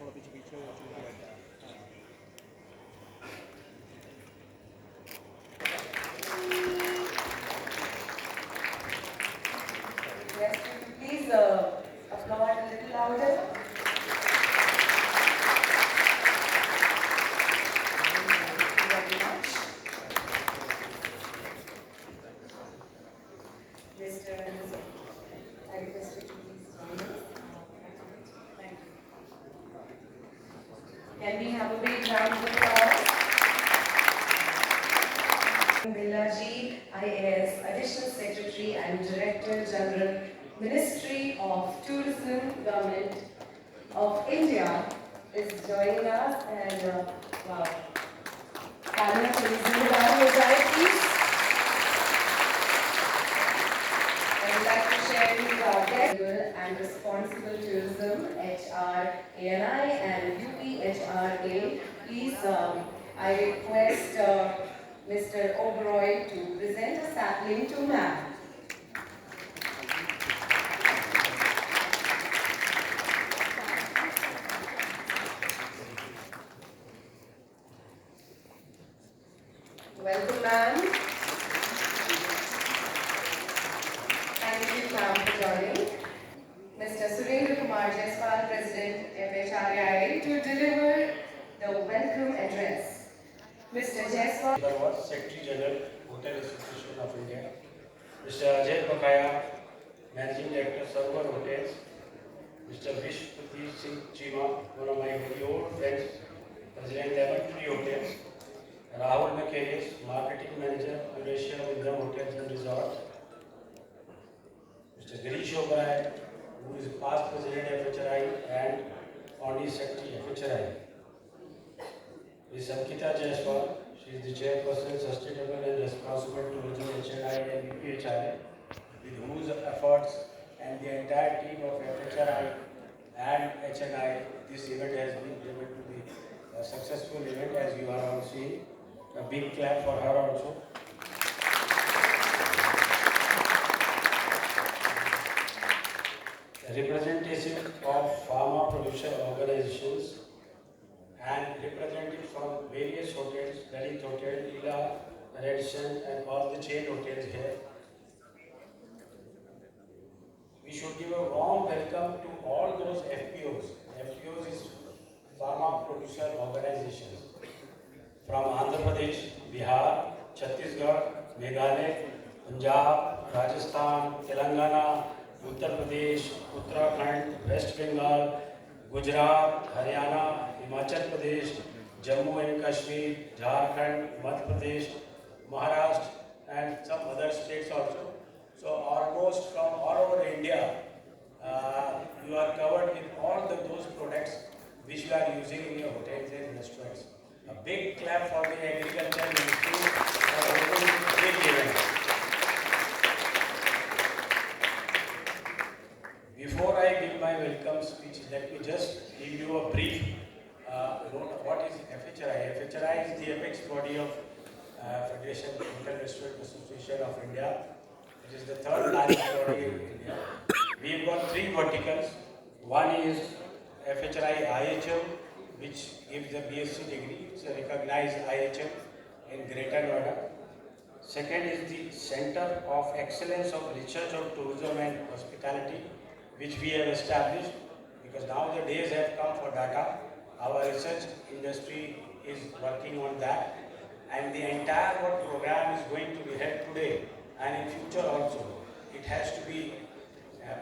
थोड़ा पीछे पीछे हो जाए। Yes, please applaud a little louder. Thank you very much. Mr. and Mrs. I request you to please join us. Thank you. Can we have a big round of applause? Billaji, IAS, Additional Secretary and Director General, Ministry of Tourism, Government of India, is joining us. And wow, Camera please. I would like to share with our guest and responsible tourism, HR, ANI and UPHRA. Please, I request Mr. Oberoi to present a sapling to ma'am. Welcome, ma'am. Thank you, ma'am, for joining. Mr. Surendra Kumar Jaiswal, President, FHRAI, to deliver the welcome address. Mr. Jaiswal. Secretary General, Hotel Association of India. Mr. Ajay Bakaya, Managing Director, Sarwar Hotels. Mr. Vishwapati Singh Chima, one of my very old friends, President Lemon Tree Hotels. Rahul Mechanics, Marketing Manager, Eurasia Wyndham Hotels and Resorts. Mr. Girish Oberoi, who is past President FHRI and Founding Secretary FHRI. Ms. Ankita Jaiswal, she is the Chairperson, Sustainable and Responsible Tourism HNI and UPHRA, with whose efforts and the entire team of FHRI and HNI, this event has been able to be a successful event, as you are all seeing. A big clap for her also. Representative of pharma producer organizations and representatives from various hotels, Dalit Hotel, Ila, Radisson and all the chain hotels here. We should give a warm welcome to all those FPOs. FPOs is pharma producer organizations from Andhra Pradesh, Bihar, Chhattisgarh, Meghalaya, Punjab, Rajasthan, Telangana, Uttar Pradesh, Uttarakhand, West Bengal, Gujarat, Haryana, Himachal Pradesh, Jammu and Kashmir, Jharkhand, Madhya Pradesh, Maharashtra and some other states also. So almost from all over India, you are covered with all those products which you are using in your hotels and restaurants. A big clap for the agriculture ministry for holding this big event. Before I give my welcome speech, let me just give you a brief note of what is FHRI. FHRI is the apex body of Federation Hotel Restaurant Association of India. It is the third largest body in India. We've got three verticals. One is FHRI IHM, which gives the BSc degree. It's a recognized IHM in Greater Noida. Second is the Center of Excellence of Research on Tourism and Hospitality, which we have established because now the days have come for data. Our research industry is working on that, and the entire program is going to be held today and in future also. It has to be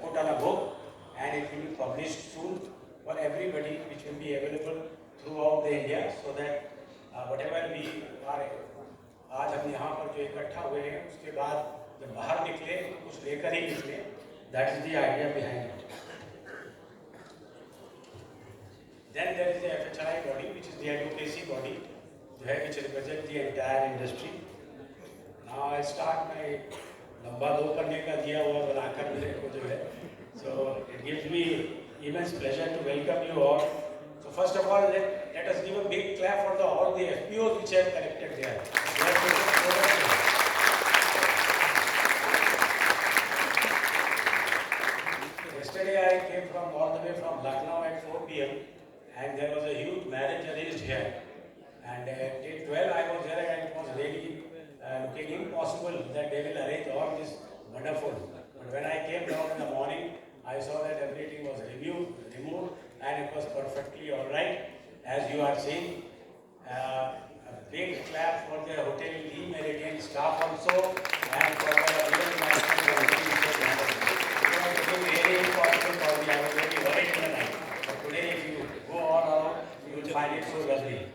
put on a book and it will be published soon for everybody, which will be available throughout the India, so that whatever we are आज हम यहाँ पर जो इकट्ठा हुए हैं उसके बाद जब बाहर निकले कुछ लेकर ही निकले. That is the idea behind it. Then there is the FHRI body, which is the advocacy body, which represents the entire industry. Now I start my लंबा दो करने का दिया हुआ बनाकर मेरे को जो है. So it gives me immense pleasure to welcome you all. So first of all, let us give a big clap for all the FPOs which have collected there. Yesterday I came all the way from Lucknow at 4 p.m. and there was a huge marriage arranged here. And till 12 I was there, and it was really looking impossible that they will arrange all this wonderful. But when I came down in the morning, I saw that everything was removed, and it was perfectly all right. As you are seeing, a big clap for the Hotel Le Méridien staff also, and for the real master of the hotel. It was really impossible for me. I was very worried in the night. But today, if you go all around, you will find it so lovely.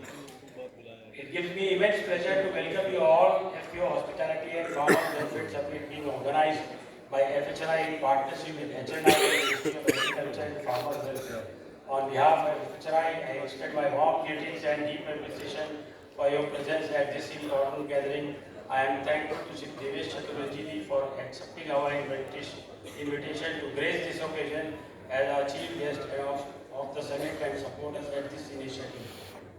It gives me immense pleasure to welcome you all. FPO Hospitality and Farmers Benefit Summit being organized by FHRI in partnership with HNI, Ministry of Agriculture and Farmers Welfare. On behalf of FHRI, I extend my warm greetings and deep appreciation for your presence at this important gathering. I am thankful to Shri Devesh Chaturvedi for accepting our invitation to grace this occasion as our chief guest of the summit and support us at this initiative.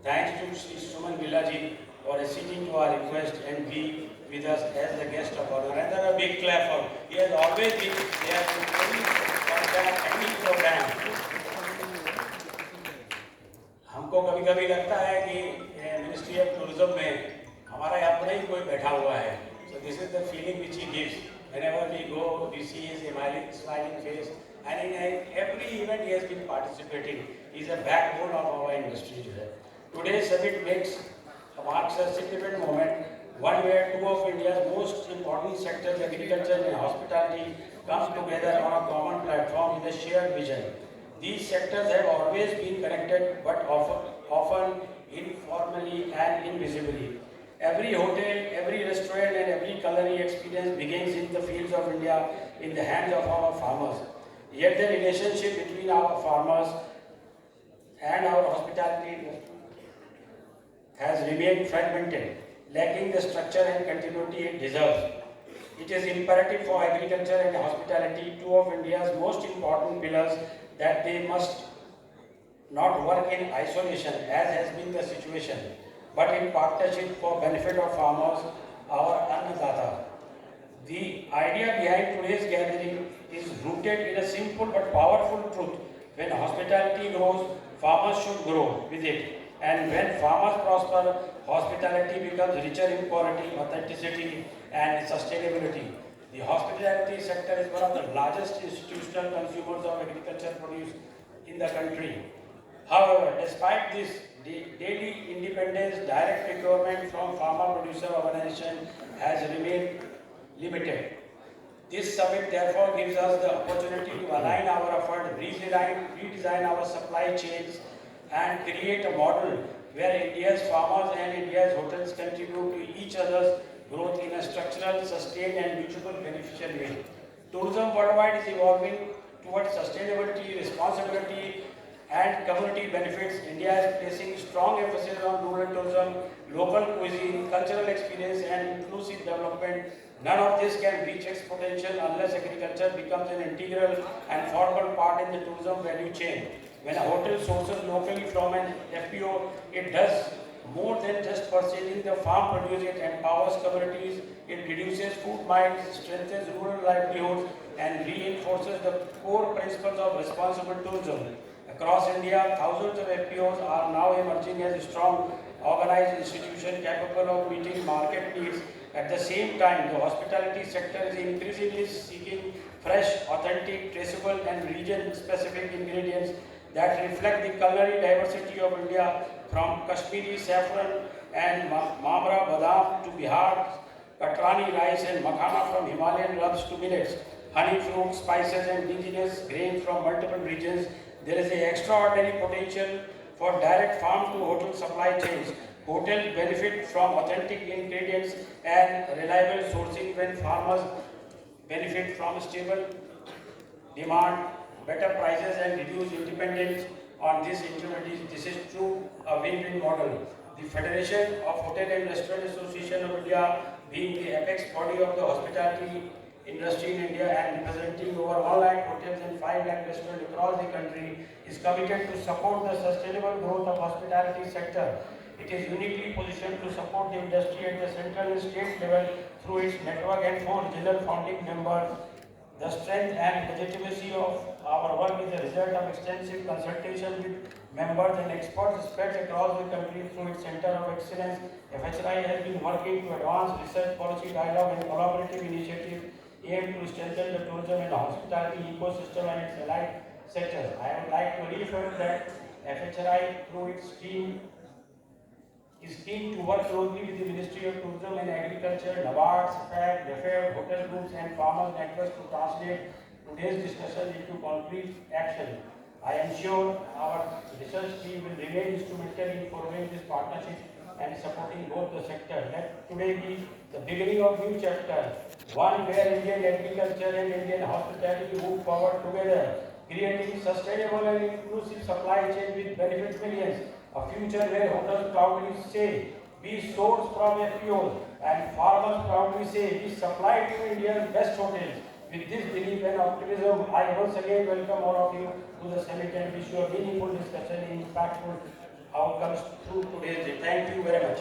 Thanks to Shri Suman Villaji for acceding to our request and be with us as the guest of honor. Another big clap for he has always been there to conduct any program. हमको कभी-कभी लगता है कि ministry of tourism में हमारा यहाँ पर ही कोई बैठा हुआ है. So this is the feeling which he gives. Whenever we go, we see his smiling face, and in every event he has been participating. He is a backbone of our industry. Today's summit marks a significant moment, one where two of India's most important sectors, agriculture and hospitality, come together on a common platform with a shared vision. These sectors have always been connected, but often informally and invisibly. Every hotel, every restaurant and every culinary experience begins in the fields of India in the hands of our farmers. Yet the relationship between our farmers and our hospitality has remained fragmented, lacking the structure and continuity it deserves. It is imperative for agriculture and hospitality, two of India's most important pillars, that they must not work in isolation, as has been the situation, but in partnership for benefit of farmers, our Annadata. The idea behind today's gathering is rooted in a simple but powerful truth. When hospitality grows, farmers should grow with it. And when farmers prosper, hospitality becomes richer in quality, authenticity, and sustainability. The hospitality sector is one of the largest institutional consumers of agricultural produce in the country. However, despite this, the daily independence direct procurement from farmer-producer organization has remained limited. This summit therefore gives us the opportunity to align our efforts, redesign our supply chains, and create a model where India's farmers and India's hotels contribute to each other's growth in a structural, sustained and mutual beneficial way. Tourism worldwide is evolving towards sustainability, responsibility and community benefits. India is placing strong emphasis on rural tourism, local cuisine, cultural experience and inclusive development. None of this can reach its potential unless agriculture becomes an integral and formal part in the tourism value chain. When a hotel sources locally from an FPO, it does more than just purchasing the farm produce. It empowers communities, it reduces food miles, strengthens rural livelihoods, and reinforces the core principles of responsible tourism. Across India, thousands of FPOs are now emerging as a strong, organized institution capable of meeting market needs. At the same time, the hospitality sector is increasingly seeking fresh, authentic, traceable, and region-specific ingredients that reflect the culinary diversity of India, from Kashmiri saffron and Mamra badam to Bihar, Katrani rice and makhana from Himalayan rubs to millets, honey fruit, spices and indigenous grains from multiple regions. There is an extraordinary potential for direct farm to hotel supply chains. Hotels benefit from authentic ingredients and reliable sourcing when farmers benefit from stable demand, better prices and reduced dependence on these intermediaries. This is true a win-win model. The Federation of Hotel and Restaurant Association of India, being the apex body of the hospitality industry in India and representing over 1 lakh hotels and 5 lakh restaurants across the country, is committed to support the sustainable growth of hospitality sector. It is uniquely positioned to support the industry at the central and state level through its network and 4 regional founding members The strength and legitimacy of our work is a result of extensive consultation with members and experts spread across the country through its Center of Excellence. FHRI has been working to advance research, policy dialogue, and collaborative initiatives aimed to strengthen the tourism and hospitality ecosystem and its allied sectors. I would like to reaffirm that FHRI, through its team, is keen to work closely with the Ministry of Tourism and Agriculture, NABARD, SAFAC, DFAD, hotel groups and farmers networks to translate today's discussion into concrete action. I am sure our research team will remain instrumental in furthering this partnership and supporting both the sectors. Let today be the beginning of new chapter, one where Indian agriculture and Indian hospitality move forward together, creating sustainable and inclusive supply chain with benefit millions. A future where hotels proudly say, we source from FPOs, and farmers proudly say, we supply to India's best hotels. With this belief and optimism, I once again welcome all of you to the summit and wish you a meaningful discussion and impactful outcomes through today's day. Thank you very much.